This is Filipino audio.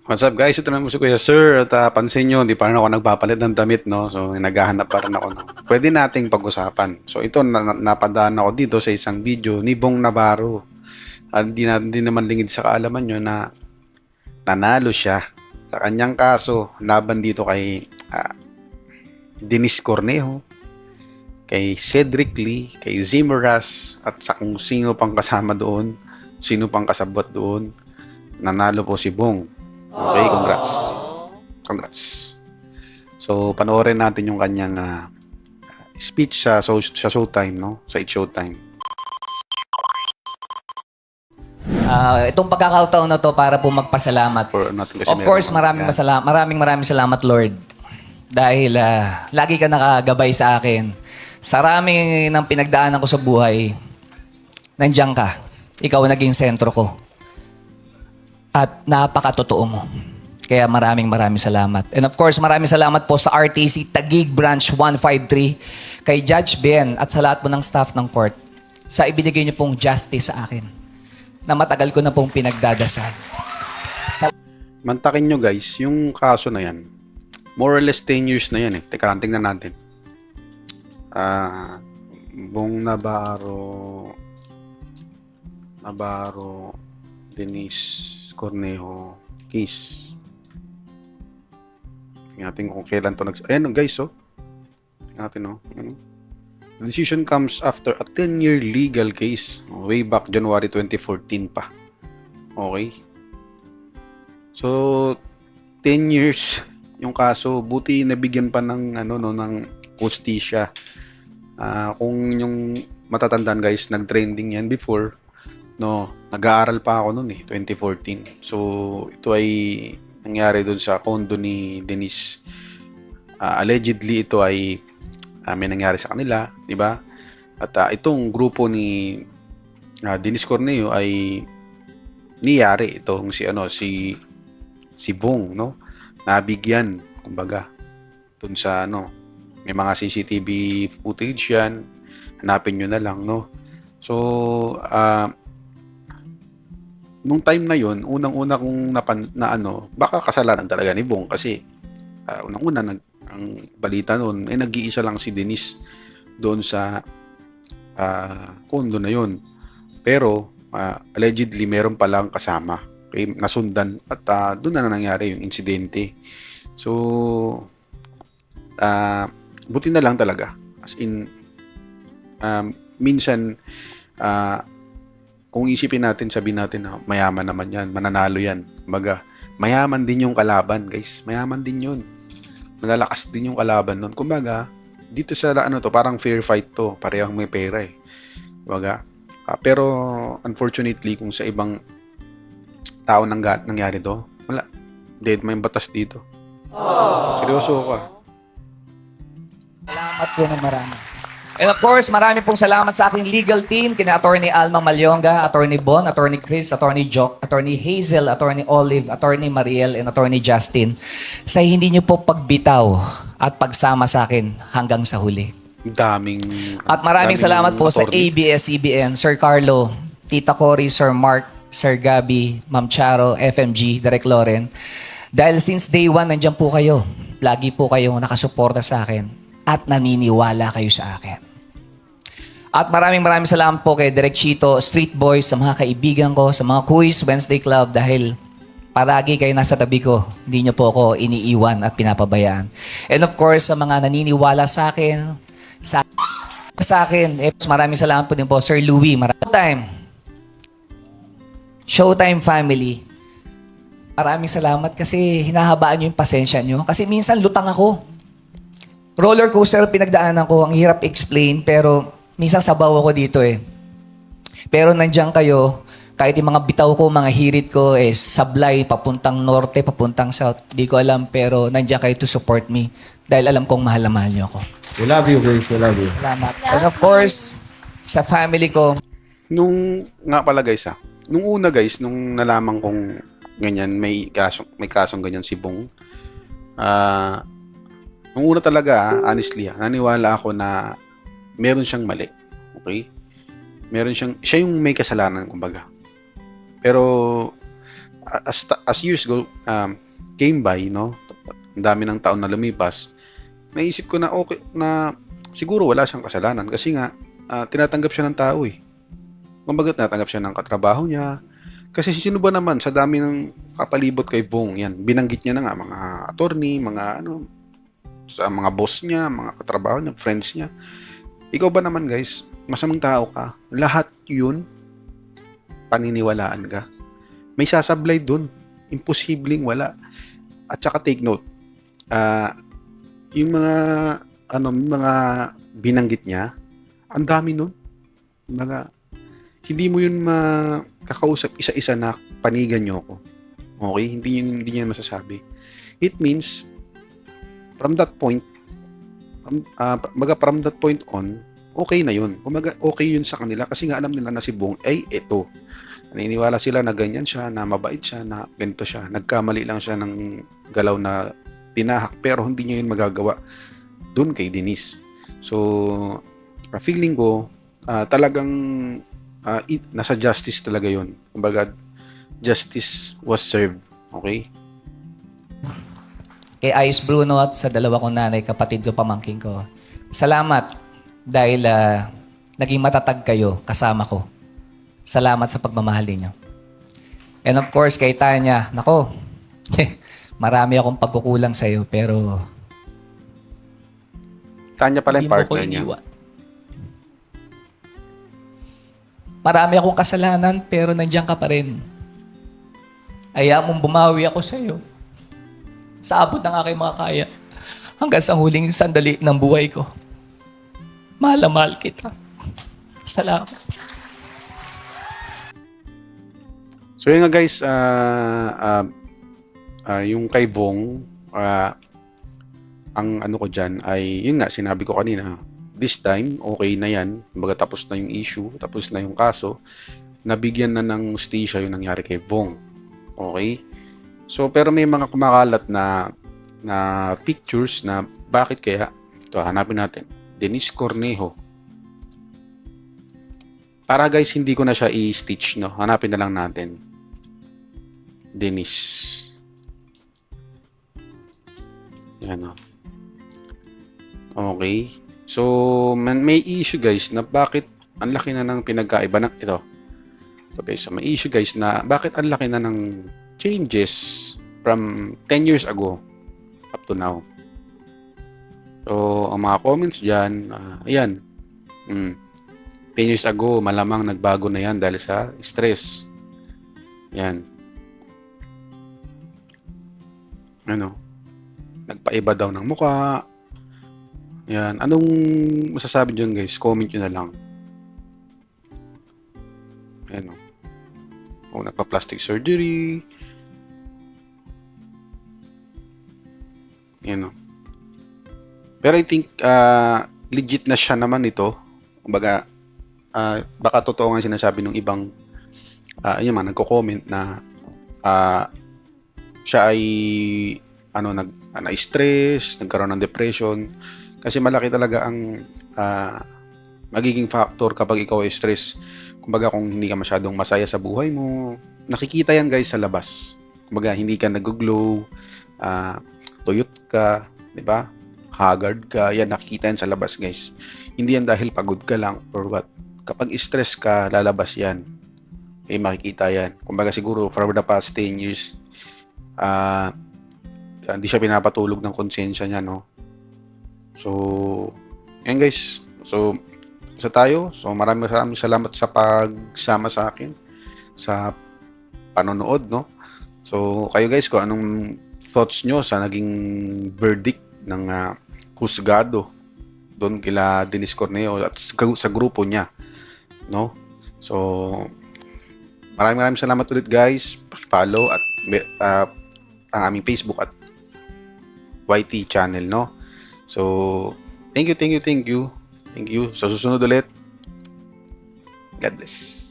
What's up guys? Ito naman si Kuya Sir at pansin nyo, hindi pa rin ako nagpapalit ng damit, no? So naghahanap pa rin ako. No? Pwede nating pag-usapan. So ito, napadaan ako dito sa isang video ni Bong Navarro. At di naman lingid sa kaalaman nyo na nanalo siya sa kanyang kaso laban dito kay Denise Cornejo, kay Cedric Lee, kay Zimmeras at sa kung sino pang kasama doon, sino pang kasabot doon. Nanalo po si Bong. Okay, congrats. Congrats. So, panoorin natin yung kanyang speech sa Showtime, no? Sa It's Showtime. Itong pagkakataon na to para po magpasalamat. For natin kasi Of course, meron- maraming salamat, Lord. Dahil lagi ka nakagabay sa akin. Sa rami ng pinagdaanan ko sa buhay, nandiyan ka. Ikaw ang naging sentro ko. At napakatotoo mo. Kaya maraming salamat. And of course, maraming salamat po sa RTC Taguig Branch 153, kay Judge Ben at sa lahat po ng staff ng court sa ibinigay niyo pong justice sa akin na matagal ko na pong pinagdadasal. Mantakin nyo guys, yung kaso na yan, more or less 10 years na yan eh. Teka lang, tingnan natin. Bong Navarro, Denise Cornejo case. Tingnan natin kung kailan to ayan guys, oh. Tingnan natin, oh. Ayan. The decision comes after a 10-year legal case way back January 2014 pa. Okay. So 10 years yung kaso, buti nabigyan pa ng ng hustisya. Kung yung matatandaan guys, nag-trending yan before, no, nag-aaral pa ako noon 2014. So ito ay nangyari doon sa condo ni Denise. Allegedly ito ay may nangyari sa kanila, di ba? At itong grupo ni Denise Cornejo ay niyari itong si Bong, no? Nabigyan, kumbaga, doon sa may mga CCTV footage yan. Hanapin nyo na lang, no? So, nung time na yon, unang-una kong baka kasalanan talaga ni Bong kasi unang-una ang balita noon ay nag-iisa lang si Denise doon sa kondo na yon. Pero allegedly meron palang kasama, okay, nasundan at doon na nangyari yung insidente. So buti na lang talaga, as in minsan kung isipin natin, sabihin natin na mayaman naman yan, mananalo yan. Kumbaga, mayaman din yung kalaban, guys. Mayaman din yun. Malalakas din yung kalaban nun. Kumbaga, dito sa parang fair fight to. Parehong may pera eh. Kumbaga, pero unfortunately, kung sa ibang tao nangyari to, wala. Dead may batas dito. Seryoso ka. Salamat po ng marami. And of course, marami pong salamat sa aking legal team, kina Attorney Alma Malyonga, Attorney Bon, Attorney Chris, Attorney Jock, Attorney Hazel, Attorney Olive, Attorney Mariel, and Attorney Justin sa hindi niyo po pagbitaw at pagsama sa akin hanggang sa huli. Daming At maraming salamat po sa attorney. ABS-CBN, Sir Carlo, Tita Cory, Sir Mark, Sir Gabby, Ma'am Charo, FMG, Direk Loren. Dahil since day one, nandiyan po kayo. Lagi po kayong nakasuporta sa akin at naniniwala kayo sa akin. At maraming salamat po kay Direk Chito, Street Boys, sa mga kaibigan ko, sa mga Quiz Wednesday Club dahil palagi kayo nasa tabi ko. Hindi niyo po ako iniiwan at pinapabayaan. And of course, sa mga naniniwala sa akin, maraming salamat po din po, Sir Louie. Showtime family. Maraming salamat kasi hinahabaan niyo yung pasensya niyo. Kasi minsan lutang ako. Roller coaster pinagdaanan ko, ang hirap explain, pero minsan sabaw ako dito eh. Pero nandiyan kayo, kahit yung mga bitaw ko, mga hirit ko is sablay, papuntang norte, papuntang south. Di ko alam, pero nandiyan kayo to support me. Dahil alam kong mahal na mahal niyo ako. We love you, Grace. We love you. Salamat. And of course, sa family ko, Nung nga pala guys nung una guys, nung nalaman kong ganyan, may kasong ganyan si Bong, nung una talaga, honestly, naniwala ako na meron siyang mali. Okay? Siya yung may kasalanan, kumbaga. Pero as years came by, no, ang dami ng taon na lumipas, naisip ko na okay na siguro wala siyang kasalanan kasi nga tinatanggap siya ng tao eh. Kumbaga tinatanggap siya ng katrabaho niya. Kasi sino ba naman sa dami ng kapalibot kay Bong, yan, binanggit niya na nga mga attorney, mga ano, sa mga boss niya, mga katrabaho niya, friends niya. Ikaw ba naman guys, masamang tao ka, lahat yun, paniniwalaan ka. May sasablay dun. Imposibleng wala. At saka take note, yung mga binanggit niya, ang dami nun. Mga, hindi mo yun makakausap isa-isa na panigan niyo ako. Okay? Hindi niya masasabi. It means, from that point on, okay na yun. Kumaga, okay yun sa kanila kasi nga alam nila na si Bong ay ito. Naniniwala sila na ganyan siya, na mabait siya, na ganito siya. Nagkamali lang siya ng galaw na tinahak pero hindi niya yun magagawa dun kay Denise. So, feeling ko talagang nasa justice talaga yun. Kumbaga, justice was served. Okay? Kay Ice Bruno at sa dalawa kong nanay, kapatid ko, pamangking ko. Salamat dahil naging matatag kayo kasama ko. Salamat sa pagmamahal ninyo. And of course, kay Tanya, nako, marami akong pagkukulang sa iyo, pero Tanya pala yung hindi mo ko partner niya. iniwan. Marami akong kasalanan, pero nandiyan ka pa rin. Ayaw mong bumawi ako sa iyo. Sa abot ng aking mga kaya. Hanggang sa huling sandali ng buhay ko. Mahal na mahal kita. Salamat. So yun nga guys, yung kay Bong, ang ano ko dyan ay, yun nga, sinabi ko kanina, this time, okay na yan, kumbaga tapos na yung issue, tapos na yung kaso, nabigyan na ng hustisya yung nangyari kay Bong. Okay? So, pero may mga kumakalat na pictures na bakit kaya, ito, hanapin natin, Denise Cornejo. Para guys, hindi ko na siya i-stitch, no? Hanapin na lang natin. Denise. Yan, no? Okay. So, may issue guys na bakit ang laki na ng pinagkaiba ng ito. Okay, so may issue guys na bakit ang laki na ng changes from 10 years ago up to now. So, ang mga comments dyan, ayan. 10 years ago, malamang nagbago na yan dahil sa stress. Yan. Ano? Nagpaiba daw ng mukha. Yan. Anong masasabi dyan guys? Comment nyo na lang. Ayan o. O nagpa-plastic surgery. Yan o. Pero I think legit na siya naman ito. Kumbaga, baka totoo nga sinasabi ng ibang yun man, nagko-comment na siya ay na-stress, nagkaroon ng depression kasi malaki talaga ang magiging factor kapag ikaw ay stress. Kumbaga kung hindi ka masyadong masaya sa buhay mo, nakikita yan guys sa labas. Kumbaga hindi ka nag-glow, tuyot ka, 'di ba? Haggard ka, yan nakikita yan sa labas guys. Hindi yan dahil pagod ka lang or what. Kapag stress ka, lalabas yan. Makikita yan. Kumbaga siguro for the past 10 years, hindi siya pinapatulog ng konsensya niya, no? So, yan guys. So, isa tayo. So, maraming salamat sa pagsama sa akin sa panonood, no? So, kayo guys, kung anong thoughts nyo sa naging verdict ng husgado doon kila Denise Cornejo at sa grupo niya, no? So, maraming salamat ulit guys. Paki-follow at ang aming Facebook at YT channel, no? So, thank you. Sa susunod ulit. God bless.